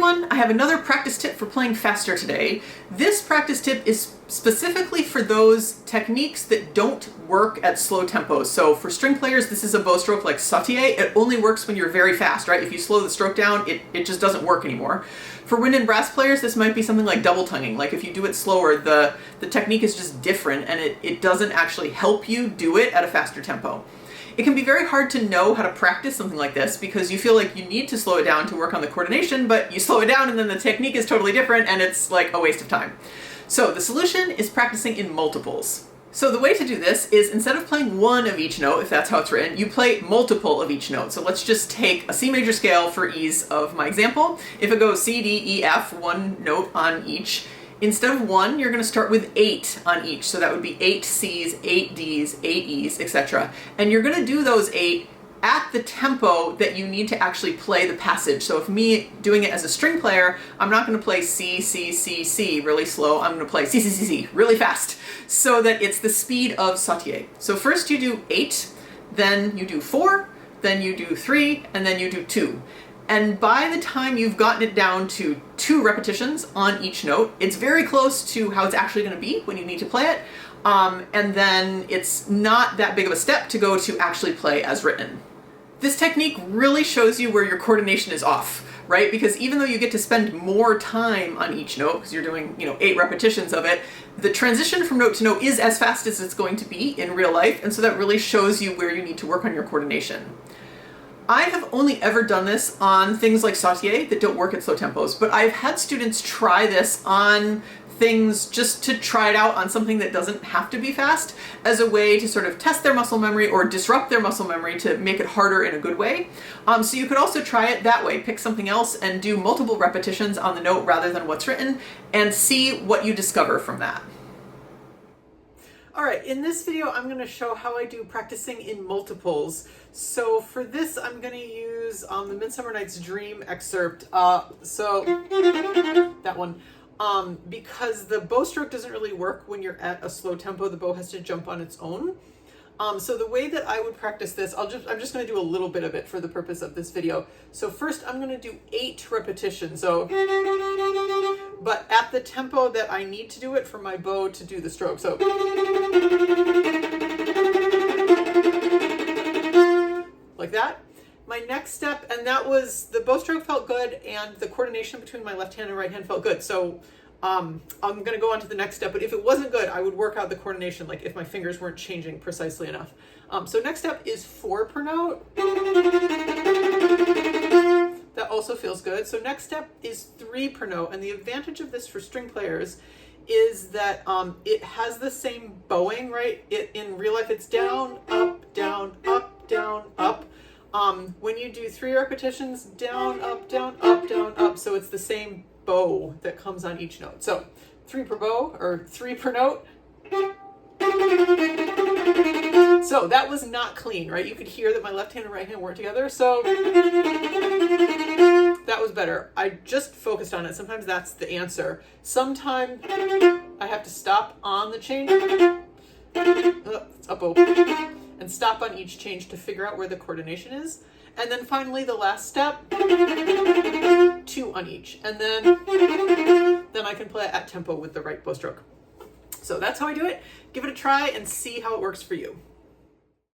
everyone, I have another practice tip for playing faster today. This practice tip is specifically for those techniques that don't work at slow tempos. So for string players, this is a bow stroke like sautier. It only works when you're very fast, right? If you slow the stroke down, it just doesn't work anymore. For wind and brass players, this might be something like double tonguing. Like if you do it slower, the technique is just different and it doesn't actually help you do it at a faster tempo. It can be very hard to know how to practice something like this because you feel like you need to slow it down to work on the coordination, but you slow it down and then the technique is totally different and it's like a waste of time. So the solution is practicing in multiples. So the way to do this is instead of playing one of each note, if that's how it's written, you play multiple of each note. So let's just take a C major scale for ease of my example. If it goes C, D, E, F, one note on each, instead of one, you're going to start with 8 on each. So that would be 8 C's, 8 D's, 8 E's, etc. And you're going to do those 8 at the tempo that you need to actually play the passage. So if me doing it as a string player, I'm not going to play C, C, C, C really slow. I'm going to play C, C, C, C really fast so that it's the speed of sautier. So first you do 8, then you do 4, then you do 3, and then you do 2. And by the time you've gotten it down to 2 repetitions on each note, it's very close to how it's actually going to be when you need to play it. And then it's not that big of a step to go to actually play as written. This technique really shows you where your coordination is off, right? Because even though you get to spend more time on each note, because you're doing, 8 repetitions of it, the transition from note to note is as fast as it's going to be in real life. And so that really shows you where you need to work on your coordination. I have only ever done this on things like sautier that don't work at slow tempos, but I've had students try this on things just to try it out on something that doesn't have to be fast as a way to sort of test their muscle memory or disrupt their muscle memory to make it harder in a good way. So you could also try it that way, pick something else and do multiple repetitions on the note rather than what's written and see what you discover from that. All right, in this video, I'm going to show how I do practicing in multiples. So for this, I'm going to use the Midsummer Night's Dream excerpt. So that one. Because the bow stroke doesn't really work when you're at a slow tempo. The bow has to jump on its own. So the way that I would practice this, I'm just going to do a little bit of it for the purpose of this video. So first I'm going to do 8 repetitions. But at the tempo that I need to do it for my bow to do the stroke. So like that. My next step, and that was, the bow stroke felt good and the coordination between my left hand and right hand felt good. So I'm going to go on to the next step, but if it wasn't good, I would work out the coordination, like if my fingers weren't changing precisely enough. So next step is 4 per note. That also feels good. So next step is 3 per note. And the advantage of this for string players is that it has the same bowing, right? In real life, it's down, up, down, up, down, up. When you do 3 repetitions, down, up, down, up, down, up. So it's the same bow that comes on each note. So 3 per bow or 3 per note. So that was not clean, right? You could hear that my left hand and right hand weren't together. So that was better. I just focused on it. Sometimes that's the answer. Sometimes I have to stop on the change. It's up, and stop on each change to figure out where the coordination is. And then finally, the last step, 2 on each. And then I can play at tempo with the right bow stroke. So that's how I do it. Give it a try and see how it works for you.